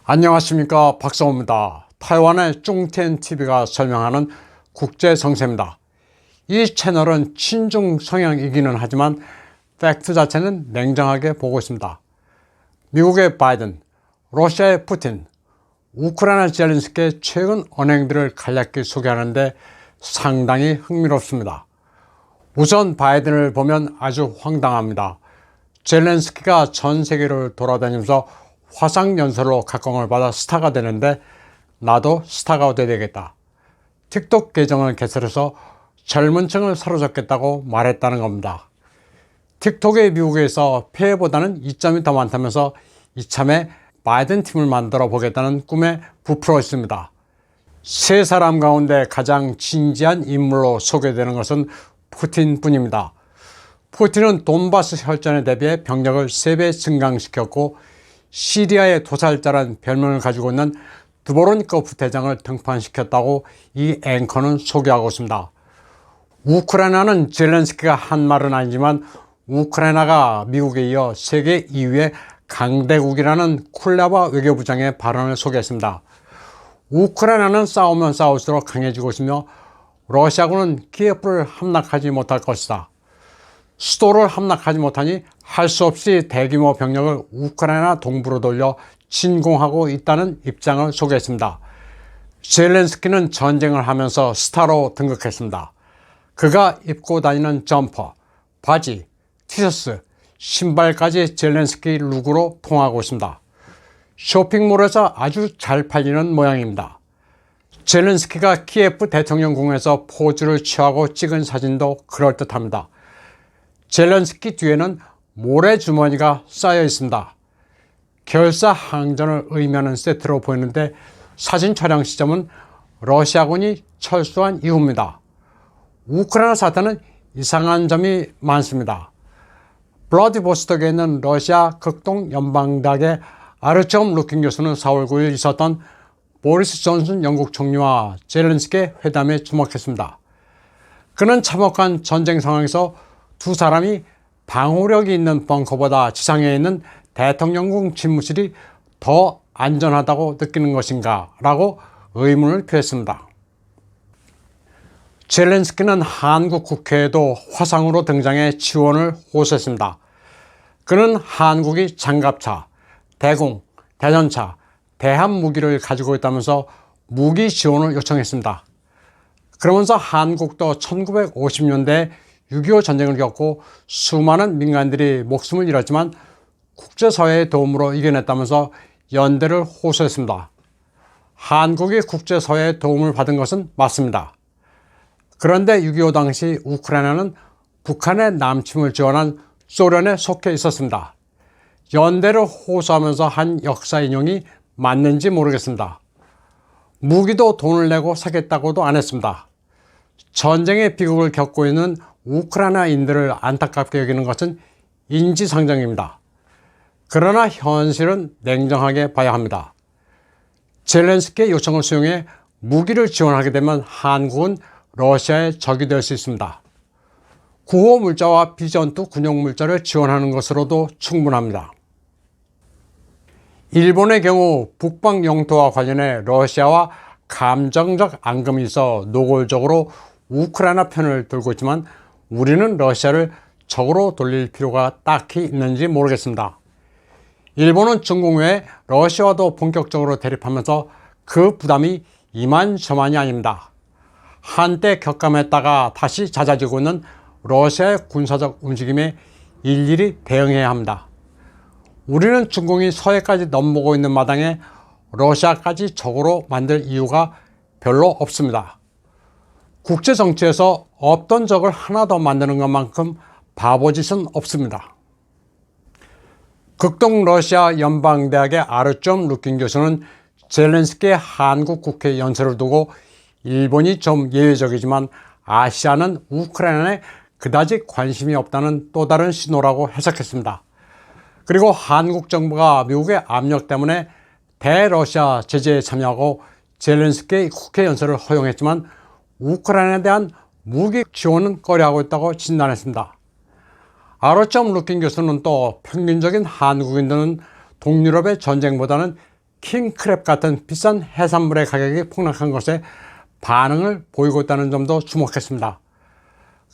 안녕하십니까, 박성호입니다. 타이완의 중텐TV가 설명하는 국제정세입니다. 이 채널은 친중 성향이기는 하지만 팩트 자체는 냉정하게 보고 있습니다. 미국의 바이든, 러시아의 푸틴, 우크라이나 젤렌스키의 최근 언행들을 간략히 소개하는데 상당히 흥미롭습니다. 우선 바이든을 보면 아주 황당합니다. 젤렌스키가 전 세계를 돌아다니면서 화상연설로 각광을 받아 스타가 되는데 나도 스타가 돼야 되겠다. 틱톡 계정을 개설해서 젊은 층을 사로잡겠다고 말했다는 겁니다. 틱톡이 미국에서 폐해보다는 이점이 더 많다면서 이참에 바이든 팀을 만들어 보겠다는 꿈에 부풀어 있습니다. 세 사람 가운데 가장 진지한 인물로 소개되는 것은 푸틴뿐입니다. 푸틴은 돈바스 혈전에 대비해 병력을 3배 증강시켰고 시리아의 도살자란 별명을 가지고 있는 드보론니코프 대장을 등판시켰다고 이 앵커는 소개하고 있습니다. 우크라이나는 젤렌스키가 한 말은 아니지만 우크라이나가 미국에 이어 세계 2위의 강대국이라는 쿨레바 외교부장의 발언을 소개했습니다. 우크라이나는 싸우면 싸울수록 강해지고 있으며 러시아군은 키예프를 함락하지 못할 것이다. 수도를 함락하지 못하니 할 수 없이 대규모 병력을 우크라이나 동부로 돌려 진공하고 있다는 입장을 소개했습니다. 젤렌스키는 전쟁을 하면서 스타로 등극했습니다. 그가 입고 다니는 점퍼, 바지, 티셔츠, 신발까지 젤렌스키 룩으로 통하고 있습니다. 쇼핑몰에서 아주 잘 팔리는 모양입니다. 젤렌스키가 키예프 대통령궁에서 포즈를 취하고 찍은 사진도 그럴듯합니다. 젤렌스키 뒤에는 모래주머니가 쌓여 있습니다. 결사항전을 의미하는 세트로 보이는데 사진 촬영 시점은 러시아군이 철수한 이후입니다. 우크라이나 사태는 이상한 점이 많습니다. 블라디보스톡에 있는 러시아 극동 연방대학의 아르점 루킨 교수는 4월 9일 있었던 보리스 존슨 영국 총리와 젤렌스키의 회담에 주목했습니다. 그는 참혹한 전쟁 상황에서 두 사람이 방호력이 있는 벙커보다 지상에 있는 대통령궁 집무실이 더 안전하다고 느끼는 것인가 라고 의문을 표했습니다. 젤렌스키는 한국 국회에도 화상으로 등장해 지원을 호소했습니다. 그는 한국이 장갑차, 대공, 대전차, 대함 무기를 가지고 있다면서 무기 지원을 요청했습니다. 그러면서 한국도 1950년대에 6.25 전쟁을 겪고 수많은 민간들이 목숨을 잃었지만 국제사회의 도움으로 이겨냈다면서 연대를 호소했습니다. 한국이 국제사회의 도움을 받은 것은 맞습니다. 그런데 6.25 당시 우크라이나는 북한의 남침을 지원한 소련에 속해 있었습니다. 연대를 호소하면서 한 역사 인용이 맞는지 모르겠습니다. 무기도 돈을 내고 사겠다고도 안 했습니다. 전쟁의 비극을 겪고 있는 우크라이나인들을 안타깝게 여기는 것은 인지상정입니다. 그러나 현실은 냉정하게 봐야 합니다. 젤렌스키의 요청을 수용해 무기를 지원하게 되면 한국은 러시아의 적이 될 수 있습니다. 구호 물자와 비전투 군용 물자를 지원하는 것으로도 충분합니다. 일본의 경우 북방 영토와 관련해 러시아와 감정적 앙금이 있어 노골적으로 우크라이나 편을 들고 있지만 우리는 러시아를 적으로 돌릴 필요가 딱히 있는지 모르겠습니다. 일본은 중국 외에 러시아와도 본격적으로 대립하면서 그 부담이 이만저만이 아닙니다. 한때 격감했다가 다시 잦아지고 있는 러시아의 군사적 움직임에 일일이 대응해야 합니다. 우리는 중국이 서해까지 넘보고 있는 마당에 러시아까지 적으로 만들 이유가 별로 없습니다. 국제 정치에서 없던 적을 하나 더 만드는 것만큼 바보짓은 없습니다. 극동 러시아 연방대학의 아르점 루킨 교수는 젤렌스키의 한국 국회 연설을 두고 일본이 좀 예외적이지만 아시아는 우크라이나에 그다지 관심이 없다는 또 다른 신호라고 해석했습니다. 그리고 한국 정부가 미국의 압력 때문에 대러시아 제재에 참여하고 젤렌스키의 국회 연설을 허용했지만 우크라이나에 대한 무기 지원은 꺼려하고 있다고 진단했습니다. 아르점 루킨 교수는 또 평균적인 한국인들은 동유럽의 전쟁보다는 킹크랩 같은 비싼 해산물의 가격이 폭락한 것에 반응을 보이고 있다는 점도 주목했습니다.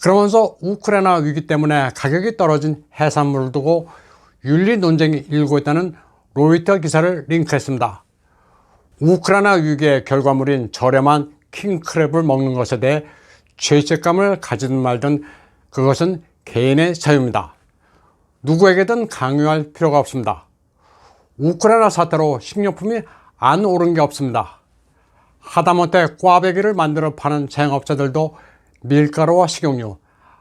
그러면서 우크라이나 위기 때문에 가격이 떨어진 해산물을 두고 윤리 논쟁이 일고 있다는 로이터 기사를 링크했습니다. 우크라이나 위기의 결과물인 저렴한 킹크랩을 먹는 것에 대해 죄책감을 가지든 말든 그것은 개인의 자유입니다. 누구에게든 강요할 필요가 없습니다. 우크라이나 사태로 식료품이 안 오른 게 없습니다. 하다못해 꽈배기를 만들어 파는 자영업자들도 밀가루와 식용유,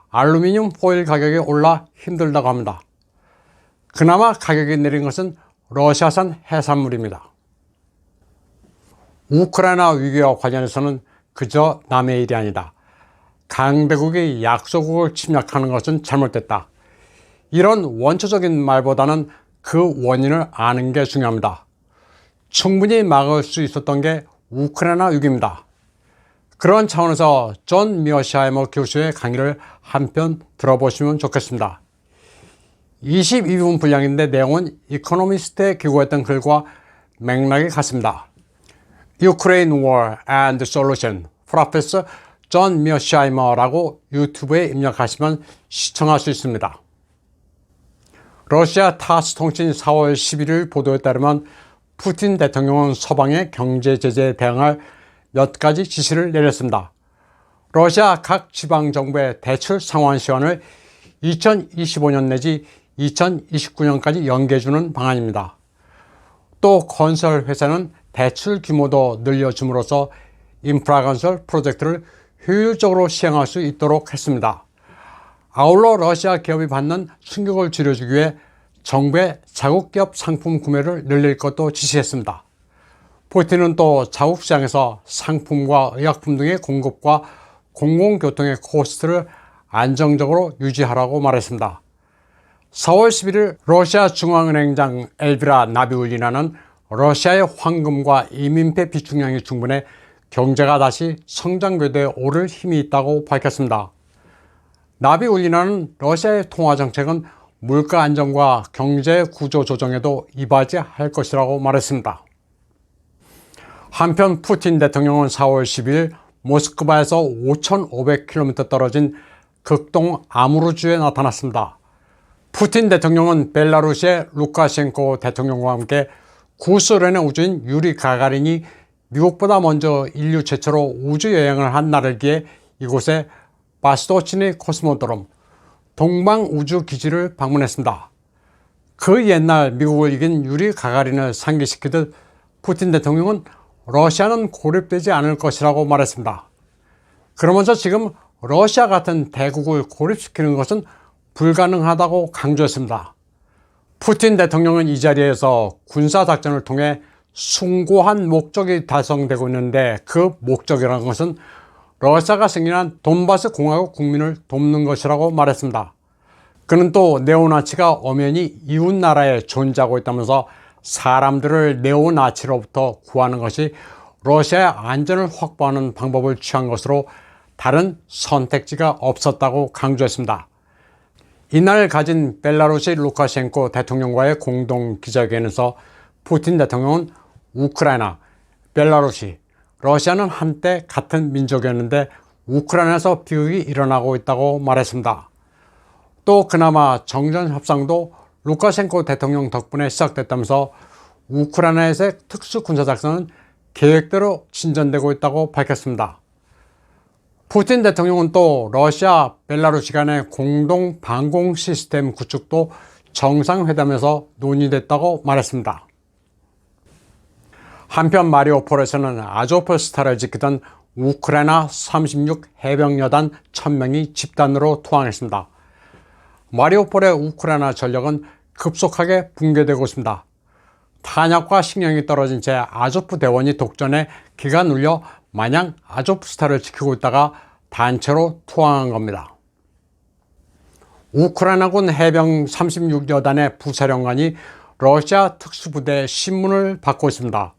알루미늄 포일 가격이 올라 힘들다고 합니다. 그나마 가격이 내린 것은 러시아산 해산물입니다. 우크라이나 위기와 관련해서는 그저 남의 일이 아니다. 강대국이 약소국을 침략하는 것은 잘못됐다. 이런 원초적인 말보다는 그 원인을 아는 게 중요합니다. 충분히 막을 수 있었던 게 우크라이나 위기입니다. 그런 차원에서 존 미어시하이머 교수의 강의를 한편 들어보시면 좋겠습니다. 22분 분량인데 내용은 이코노미스트에 기고했던 글과 맥락이 같습니다. Ukraine War and Solution, 프로페서 존 미어시하이머라고 유튜브에 입력하시면 시청할 수 있습니다. 러시아 타스 통신 4월 11일 보도에 따르면 푸틴 대통령은 서방의 경제 제재에 대응할 몇 가지 지시를 내렸습니다. 러시아 각 지방정부의 대출 상환 시한을 2025년 내지 2029년까지 연기해주는 방안입니다. 또 건설회사는 대출 규모도 늘려줌으로써 인프라 건설 프로젝트를 효율적으로 시행할 수 있도록 했습니다. 아울러 러시아 기업이 받는 충격을 줄여주기 위해 정부의 자국 기업 상품 구매를 늘릴 것도 지시했습니다. 푸틴은 또 자국 시장에서 상품과 의약품 등의 공급과 공공교통의 코스트를 안정적으로 유지하라고 말했습니다. 4월 11일 러시아 중앙은행장 엘비라 나비울리나는 러시아의 황금과 이민폐 비축량이 충분해 경제가 다시 성장 궤도에 오를 힘이 있다고 밝혔습니다. 나비울리나는 러시아의 통화 정책은 물가 안정과 경제 구조 조정에도 이바지할 것이라고 말했습니다. 한편 푸틴 대통령은 4월 10일 모스크바에서 5,500km 떨어진 극동 아무르주에 나타났습니다. 푸틴 대통령은 벨라루시의 루카셴코 대통령과 함께 구소련의 우주인 유리 가가린이 미국보다 먼저 인류 최초로 우주여행을 한 날을 기해 이곳에 바스토치니 코스모드롬 동방우주기지를 방문했습니다. 그 옛날 미국을 이긴 유리 가가린을 상기시키듯 푸틴 대통령은 러시아는 고립되지 않을 것이라고 말했습니다. 그러면서 지금 러시아 같은 대국을 고립시키는 것은 불가능하다고 강조했습니다. 푸틴 대통령은 이 자리에서 군사작전을 통해 숭고한 목적이 달성되고 있는데 그 목적이라는 것은 러시아가 승리한 돈바스 공화국 국민을 돕는 것이라고 말했습니다. 그는 또 네오나치가 엄연히 이웃 나라에 존재하고 있다면서 사람들을 네오나치로부터 구하는 것이 러시아의 안전을 확보하는 방법을 취한 것으로 다른 선택지가 없었다고 강조했습니다. 이날 가진 벨라루시 루카셴코 대통령과의 공동 기자회견에서 푸틴 대통령은 우크라이나, 벨라루시, 러시아는 한때 같은 민족이었는데 우크라이나에서 비극이 일어나고 있다고 말했습니다. 또 그나마 정전협상도 루카셴코 대통령 덕분에 시작됐다면서 우크라이나에서의 특수군사작전은 계획대로 진전되고 있다고 밝혔습니다. 푸틴 대통령은 또 러시아, 벨라루시 간의 공동 방공 시스템 구축도 정상회담에서 논의됐다고 말했습니다. 한편 마리오폴에서는 아조프스탈을 지키던 우크라이나 36 해병여단 1000명이 집단으로 투항했습니다. 마리오폴의 우크라이나 전력은 급속하게 붕괴되고 있습니다. 탄약과 식량이 떨어진 채 아조프 대원이 독전에 기가 눌려 마냥 아조프스탈을 지키고 있다가 단체로 투항한 겁니다. 우크라이나군 해병 36여단의 부사령관이 러시아 특수부대 신문을 받고 있습니다.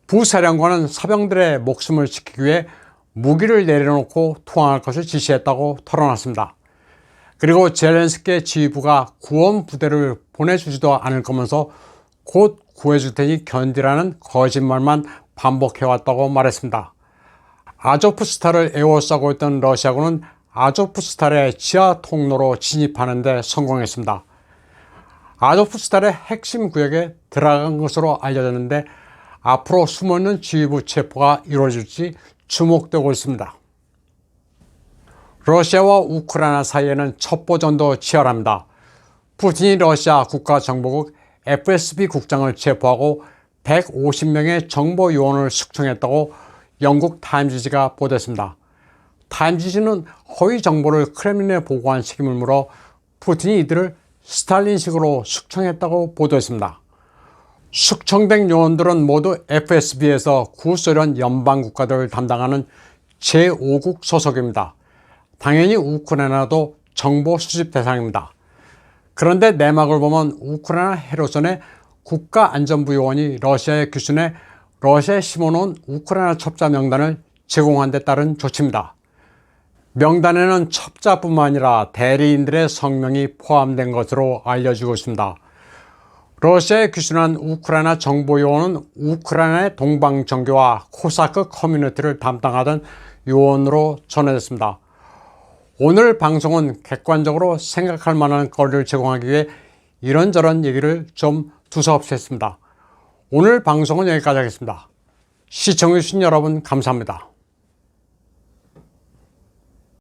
부사령관은 사병들의 목숨을 지키기 위해 무기를 내려놓고 투항할 것을 지시했다고 털어놨습니다. 그리고 젤렌스키 지휘부가 구원 부대를 보내주지도 않을 거면서 곧 구해줄 테니 견디라는 거짓말만 반복해왔다고 말했습니다. 아조프스탈을 에워싸고 있던 러시아군은 아조프스탈의 지하 통로로 진입하는 데 성공했습니다. 아조프스탈의 핵심 구역에 들어간 것으로 알려졌는데 앞으로 숨어있는 지휘부 체포가 이루어질지 주목되고 있습니다. 러시아와 우크라이나 사이에는 첩보전도 치열합니다. 푸틴이 러시아 국가정보국 FSB 국장을 체포하고 150명의 정보 요원을 숙청했다고 영국 타임지지가 보도했습니다. 타임지지는 허위 정보를 크렘린에 보고한 책임을 물어 푸틴이 이들을 스탈린식으로 숙청했다고 보도했습니다. 숙청된 요원들은 모두 FSB에서 구소련 연방국가들을 담당하는 제5국 소속입니다. 당연히 우크라이나도 정보 수집 대상입니다. 그런데 내막을 보면 우크라이나 헤르손의 국가안전부 요원이 러시아에 귀순해 러시아에 심어놓은 우크라이나 첩자 명단을 제공한 데 따른 조치입니다. 명단에는 첩자뿐만 아니라 대리인들의 성명이 포함된 것으로 알려지고 있습니다. 러시아에 귀순한 우크라이나 정보요원은 우크라이나의 동방정교와 코사크 커뮤니티를 담당하던 요원으로 전해졌습니다. 오늘 방송은 객관적으로 생각할 만한 거리를 제공하기 위해 이런저런 얘기를 좀 두서없이 했습니다. 오늘 방송은 여기까지 하겠습니다. 시청해주신 여러분 감사합니다.